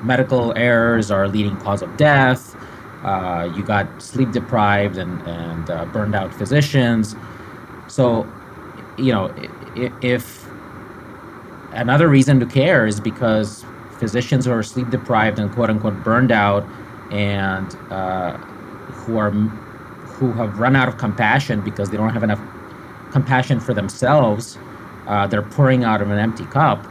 medical errors are a leading cause of death. You got sleep deprived and burned out physicians. So, if another reason to care is because physicians who are sleep deprived and quote unquote burned out and who have run out of compassion because they don't have enough compassion for themselves, they're pouring out of an empty cup.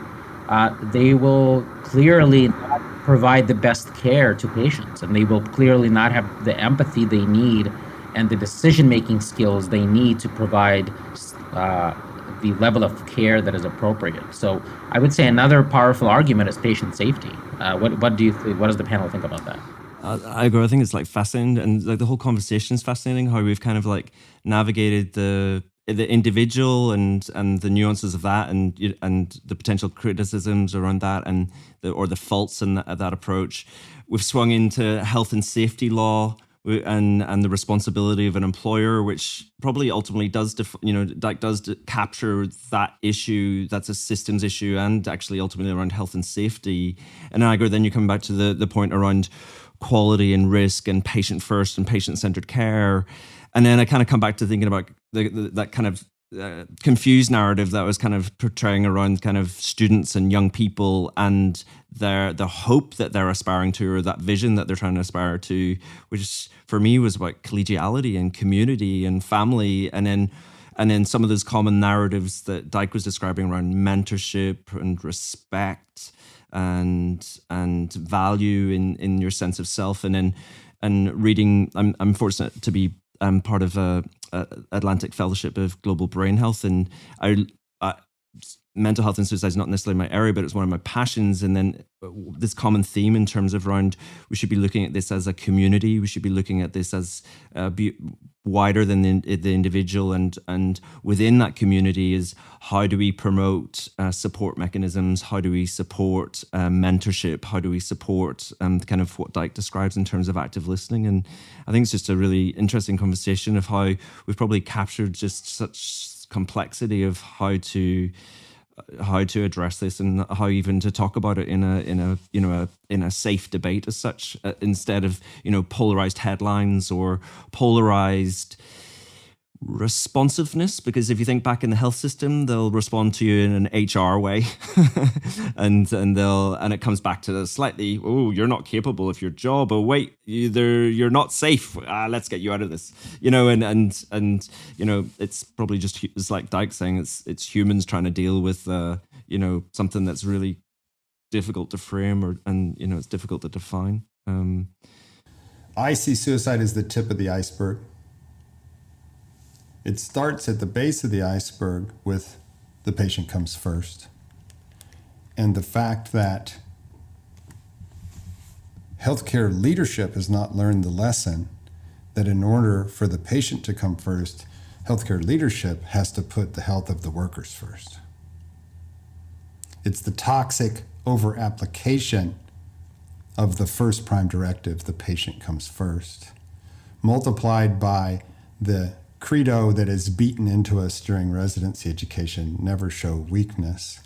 They will clearly not provide the best care to patients, and they will clearly not have the empathy they need and the decision-making skills they need to provide the level of care that is appropriate. So I would say another powerful argument is patient safety. What do you think? What does the panel think about that? I agree. I think it's like fascinating, and like the whole conversation is fascinating. How we've kind of like navigated the individual and the nuances of that, and the potential criticisms around that, and the faults in that approach. We've swung into health and safety law and the responsibility of an employer, which probably ultimately does capture that issue. That's a systems issue, and actually ultimately around health and safety. And I agree. Then you come back to the point around quality and risk and patient first and patient-centered care. And then I kind of come back to thinking about that kind of confused narrative that was kind of portraying around kind of students and young people and the hope that they're aspiring to, or that vision that they're trying to aspire to, which for me was about collegiality and community and family. And then some of those common narratives that Dike was describing around mentorship and respect and value in your sense of self. And reading, I'm fortunate to be part of a Atlantic Fellowship of Global Brain Health, and mental health and suicide is not necessarily my area, but it's one of my passions. And then this common theme in terms of around, we should be looking at this as a community. We should be looking at this as wider than the individual, and within that community is how do we promote support mechanisms? How do we support mentorship? How do we support kind of what Dike describes in terms of active listening? And I think it's just a really interesting conversation of how we've probably captured just such complexity of how to address this, and how even to talk about it in a safe debate as such, instead of polarized headlines or polarized responsiveness. Because if you think back in the health system, they'll respond to you in an HR way, and it comes back to the slightly, oh, you're not capable of your job. Oh wait, you're not safe. Let's get you out of this. And it's probably just, it's like Dike saying, it's humans trying to deal with something that's really difficult to frame, and it's difficult to define. I see suicide as the tip of the iceberg. It starts at the base of the iceberg with the patient comes first. And the fact that healthcare leadership has not learned the lesson that in order for the patient to come first, healthcare leadership has to put the health of the workers first. It's the toxic over-application of the first prime directive, the patient comes first, multiplied by the credo that is beaten into us during residency education, never show weakness.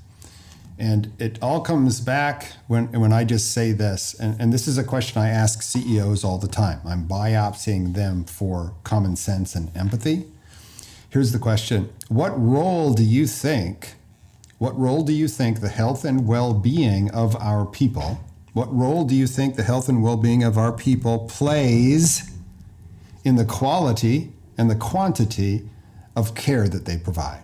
And it all comes back when I just say this, and this is a question I ask CEOs all the time. I'm biopsying them for common sense and empathy. Here's the question. What role do you think the health and well-being of our people, what role do you think the health and well-being of our people plays in the quality and the quantity of care that they provide?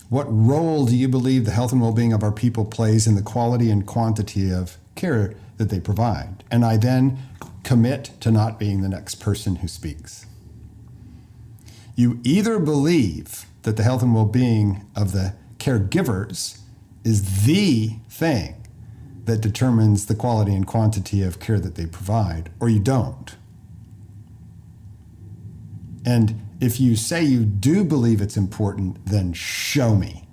What role do you believe the health and well-being of our people plays in the quality and quantity of care that they provide? And I then commit to not being the next person who speaks. You either believe that the health and well-being of the caregivers is the thing that determines the quality and quantity of care that they provide, or you don't. And if you say you do believe it's important, then show me.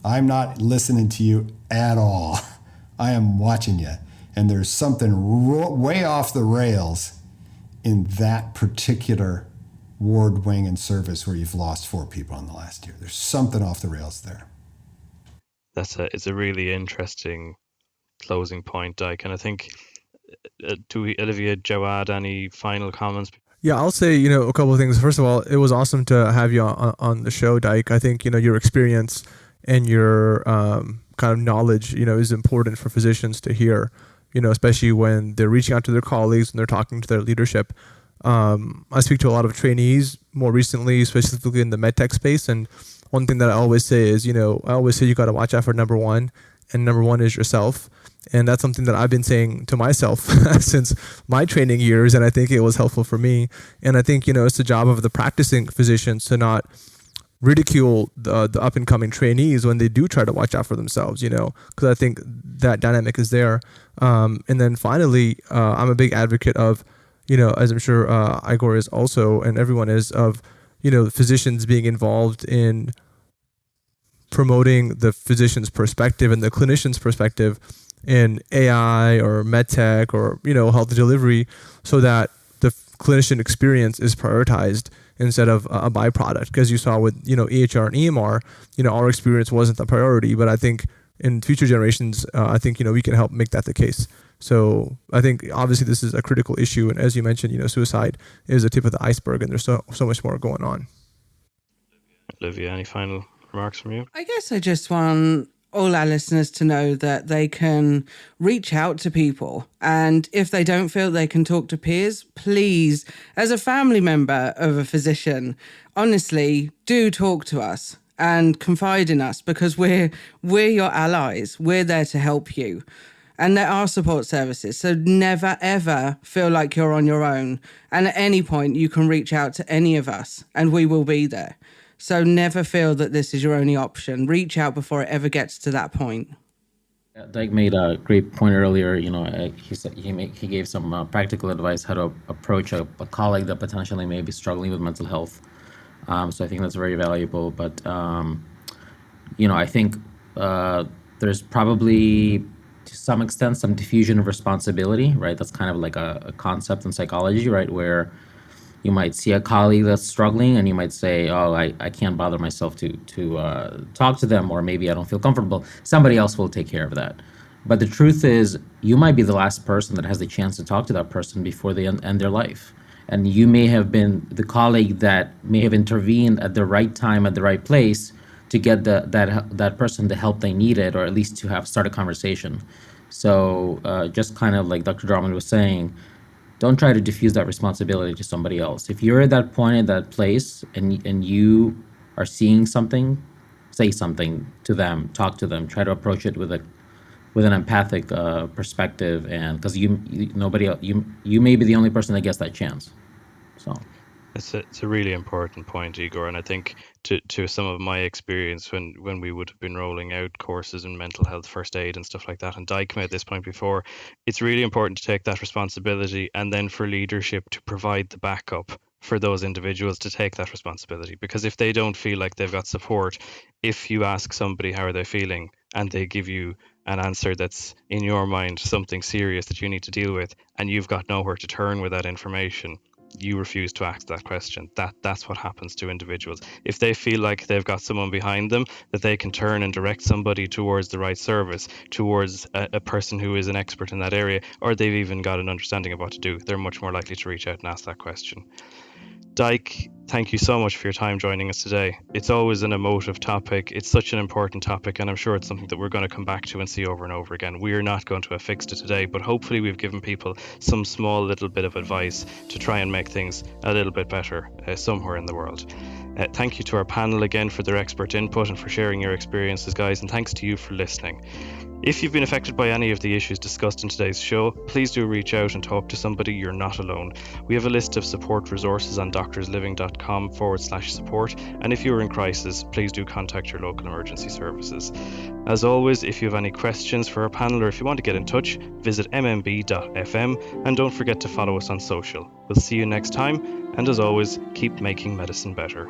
I'm not listening to you at all. I am watching you. And there's something way off the rails in that particular ward, wing, and service where you've lost 4 people in the last year. There's something off the rails there. It's a really interesting closing point, Dike. And I think, to Olivia, Jawad, any final comments? Yeah, I'll say, a couple of things. First of all, it was awesome to have you on the show, Dike. I think, your experience and your kind of knowledge, is important for physicians to hear, especially when they're reaching out to their colleagues and they're talking to their leadership. I speak to a lot of trainees more recently, specifically in the medtech space. And one thing that I always say is, I always say you got to watch out for number one, and number one is yourself. And that's something that I've been saying to myself since my training years, and I think it was helpful for me. And I think, it's the job of the practicing physicians to not ridicule the up and coming trainees when they do try to watch out for themselves, because I think that dynamic is there. And then finally, I'm a big advocate of, as I'm sure Igor is also, and everyone is, of, physicians being involved in promoting the physician's perspective and the clinician's perspective in AI or medtech or, health delivery, so that the clinician experience is prioritized instead of a byproduct. Because you saw with, EHR and EMR, our experience wasn't the priority, but I think in future generations, I think, we can help make that the case. So I think obviously this is a critical issue. And as you mentioned, suicide is the tip of the iceberg, and there's so much more going on. Olivia, any final remarks from you? I guess I just want all our listeners to know that they can reach out to people. And if they don't feel they can talk to peers, please, as a family member of a physician, honestly, do talk to us and confide in us, because we're your allies. We're there to help you. And there are support services. So never, ever feel like you're on your own. And at any point, you can reach out to any of us and we will be there. So never feel that this is your only option. Reach out before it ever gets to that point. Dike made a great point earlier. He said he gave some practical advice how to approach a colleague that potentially may be struggling with mental health. So I think that's very valuable. But I think there's probably, to some extent, some diffusion of responsibility, right? That's kind of like a concept in psychology, right? Where you might see a colleague that's struggling and you might say, oh, I can't bother myself to talk to them, or maybe I don't feel comfortable. Somebody else will take care of that. But the truth is, you might be the last person that has the chance to talk to that person before they end their life. And you may have been the colleague that may have intervened at the right time, at the right place, to get that person the help they needed, or at least to start a conversation. So just kind of like Dr. Drummond was saying, don't try to diffuse that responsibility to somebody else. If you're at that point, at that place, and you are seeing something, say something to them, talk to them, try to approach it with an empathic perspective, and because you may be the only person that gets that chance. So it's a really important point, Igor, and I think to some of my experience when we would have been rolling out courses in mental health first aid and stuff like that, and Dike made this point before, it's really important to take that responsibility, and then for leadership to provide the backup for those individuals to take that responsibility, because if they don't feel like they've got support, if you ask somebody how are they feeling and they give you an answer that's in your mind something serious that you need to deal with, and you've got nowhere to turn with that information, you refuse to ask that question. That's what happens to individuals. If they feel like they've got someone behind them that they can turn and direct somebody towards the right service, towards a person who is an expert in that area, or they've even got an understanding of what to do, they're much more likely to reach out and ask that question. Dike, thank you so much for your time joining us today. It's always an emotive topic. It's such an important topic, and I'm sure it's something that we're going to come back to and see over and over again. We're not going to have fixed it today, but hopefully we've given people some small little bit of advice to try and make things a little bit better somewhere in the world. Thank you to our panel again for their expert input and for sharing your experiences, guys, and thanks to you for listening. If you've been affected by any of the issues discussed in today's show, please do reach out and talk to somebody. You're not alone. We have a list of support resources on doctorsliving.com/support, and if you're in crisis, please do contact your local emergency services. As always, if you have any questions for our panel or if you want to get in touch, visit mmb.fm, and don't forget to follow us on social. We'll see you next time, and as always, keep making medicine better.